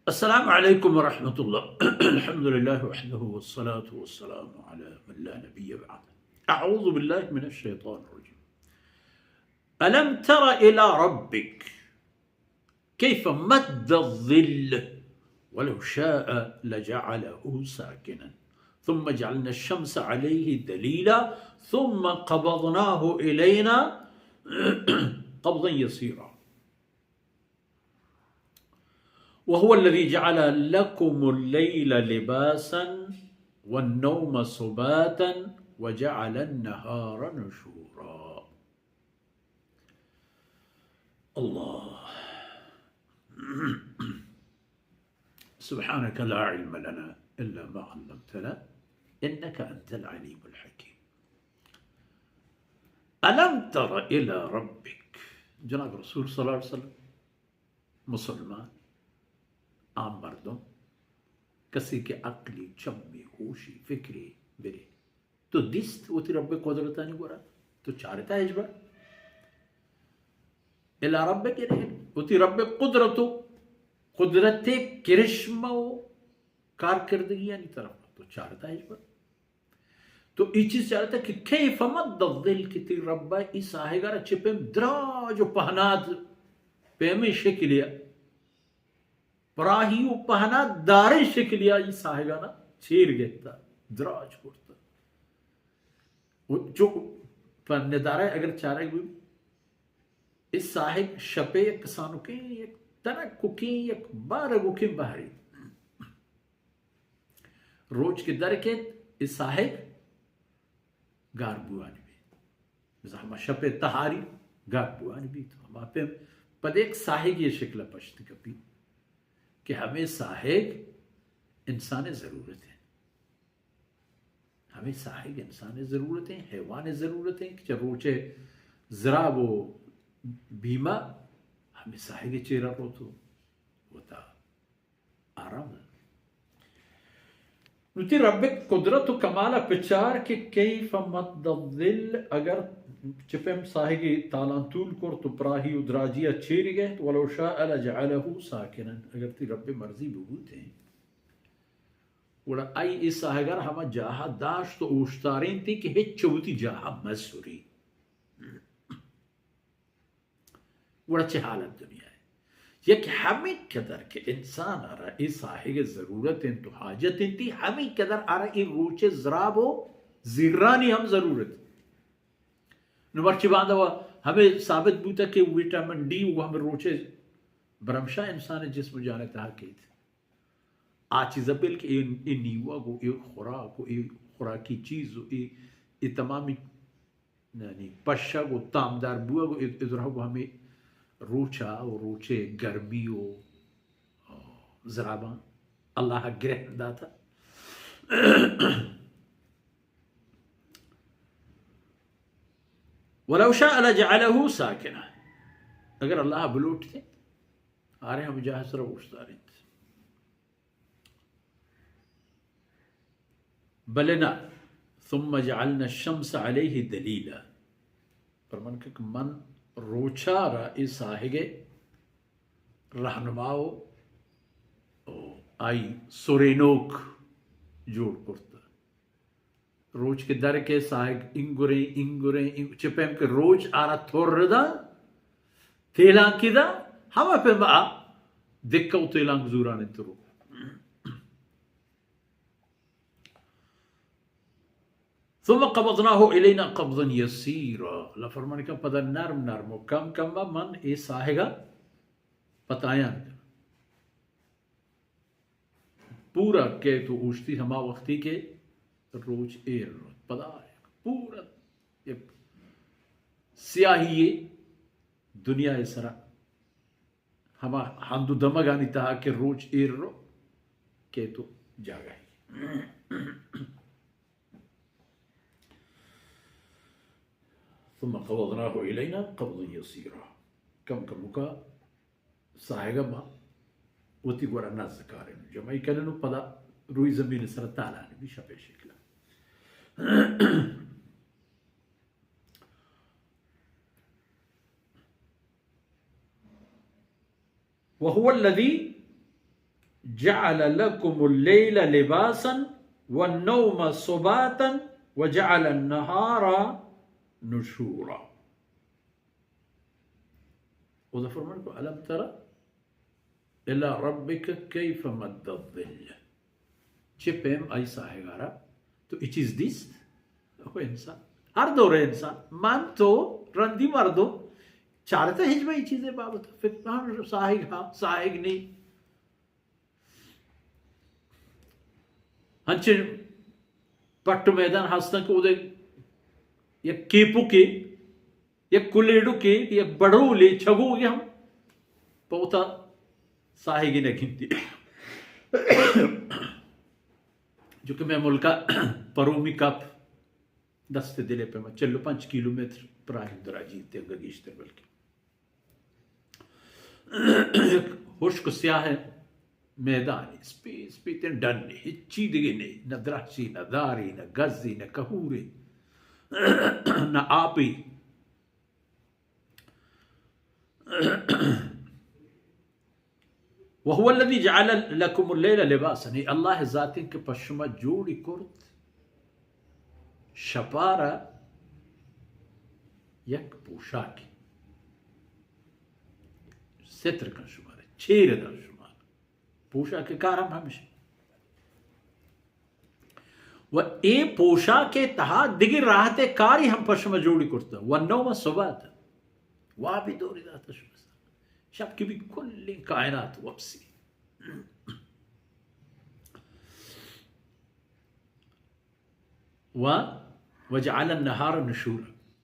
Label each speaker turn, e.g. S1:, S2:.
S1: अस्सलामु अलैकुम व रहमतुल्लाह। अल्हम्दुलिल्लाह वहदहु वस्सलातु वस्सलामु अला मन ला नबिय्य बअद। अऊज़ु बिल्लाहि मिनश शैतानिर रजीम। अलम तर इला रब्बिक कैफ मद्द الظिल वलौ शाअ लजअलहु साकिनन थुम्म जअलना الशम्स अलैहि दलीला थुम्म क़बضनाहु इलैना क़ब्ज़न यसीरा वहुव अल्लज़ी जअल लकुमुल लैल लिबासन वन्नौम सुबातन वजअलन नहार नुशूरा। अल्लाह सुब्हानक ला इल्म लना इल्ला मा अल्लमतना इन्नका अंतल अलीमुल हकीम। अलम तर इला रब्बिक, जनाब रसूल सल्लल्लाहु अलैहि वसल्लम मुसलमान आम मर्दों कसी के अक्ली चम्मी होशी फिक्री बेरे तो दिस्त वती रब्बे कुदरतानी गोरा तो चारता एजबा इला रब्बे के वती रब्बे कुदरतो कुदरते किरिश्मा कारकर्दगी यानी तरफ तो चारता एजबा तो इची चारता कि कैफ मद्द الظिल की ती रब्बा इस आहेगार चिपेम द्राजो पहनाद पेमे शक्लिया प्राहियों पहना दारे शिकलिया ये साहेगाना चीर गेता द्राज करता जो पन्ने दारे अगर चारे भी इस साहेग शपे एक किसानों के एक तनक कुकी एक बार गुकी बाहरी रोज के दर के इस साहेग गारबुआनी भी जहाँ शपे तहारी गारबुआनी भी तो हम आप पद एक साहेग ये शिकला पश्त कपी कि हमें साहेब इंसान ज़रूरत है, हमें साहेब इंसान ज़रूरत है, हैवान ज़रूरत है कि रोचे ज़रा वो बीमा हमें साहेब चेहरा रो तो होता आराम नुति रब्बे कुदरत कमाला पिचार के कई फमद दिल अगर चिपम साहिगी तालांतूल कोर तो प्राही उद्राजिया चेर गए तो वलो शाअ लजअलहु साकिनन अगर ती रब्बे मर्जी बुगुते वड़ा आई इस साहगर हम जाहा दाश तो उश्तारें थी कि हिच चौती जाहा मसूरी वड़ा चे हालत दुनिया है ये कि हमें कदर के इंसान आ रहा इस साहिगे जरूरत तो हाजत थी हमें कदर आ रहा रोचे जराबो जिरानी हम जरूरत नुमर्ची बांधवा हमें साबित बूता कि विटामिन डी वो हमें रोचे ब्रह्मशा इंसान जिस्म जाने ताकीद आची जबिल के इन नीवा को ये खुराकी चीज ये तमामी यानी पश्चा को तामदार बुआ को इधर को हमें रोचा और रोचे गर्मी हो जराबा अल्लाह ग्रह दाता वलौ शाअ लजअलहु साकिना अगर अल्लाह बलूट थे आ रहे हम जहाँ सर उश्तारे बलना थुम्म जअलना الशम्स अलैहि दलीला पर मन के मन रोचा रा इस साहिगे रहनुमाओ आई सुरेनोक जोड़ करता रोज के दर के साहिग इंगुरे चिपेम के रोज आरा थोरदा तेलांग किदा हम पे बा दिक्कत तेलांग जुराने तुरु ثم قبضناه इलैना क़ब्ज़न यसीरा ला फरमाने का पता नरम नरम कम कम मन ए साहेगा पताया पूरा के तो उश्ती हमा वक्ती के रोज एर पदा पूरा एक सियाही दुनिया सरा हमा हंदु दमगानी तहा के रोज एर रो के तो जागा ثم قبضناه إلينا قبضا يسيرا كم كموكا साहेगा मा वती गोरा नाज कार जमाई कननु पदा रुई जमीन सरताला भी शपे शिकला वहुव अल्लज़ी जअल लकुमुल लैला लिबासन वन्नौम सुबातन वजअल अन्नहारा नुशूरा। उधर फरमान को अलम तरा इला रब्बिका कैफ मद्दद्दिल। चिपेम ऐसा है गारा तो इट इज दिस हो इंसान हर दौर इंसान मान तो रंदी मर्दो चारते हिजमा ये चीजें बाबत फिर साहिग हाँ साहिग नहीं हंचे पट्टू मैदान हस्तन को उदय या केपू के या कुलेडू के या बड़ू ले छगू ये हम पौता साहिगी ने गिनती जो कि मैं मुल्का परोमी कप दस्ते दिले पे मैं चलो 5 किलोमीटर प्राइम दराजीते गगीश्ते बल्कि खुश्क स्याह है मैदानी स्पीते डन्ने हिच्ची दिगे नहीं न द्राक्षी न दारी न गजी न कहूरे न आपी वहुवल्लज़ी जअल लकुमुल लैला लिबासन। अल्लाह ज़ातिन के पश्चिमा जोड़ी कुर्त शपारा यक पोशाक सित्र का शुमार है छेर का शुमार पोशाक के कारम हमेशा वह ए पोशाक के तहा दिगिर राहते कारी हम पश्चिमा जोड़ी कुर्ता वन्नौम सुबात वह भी दौरी दाता शुमार शब की भी कुल्ली कायनात वपसी वजअल अन्नहारा नुशूरा।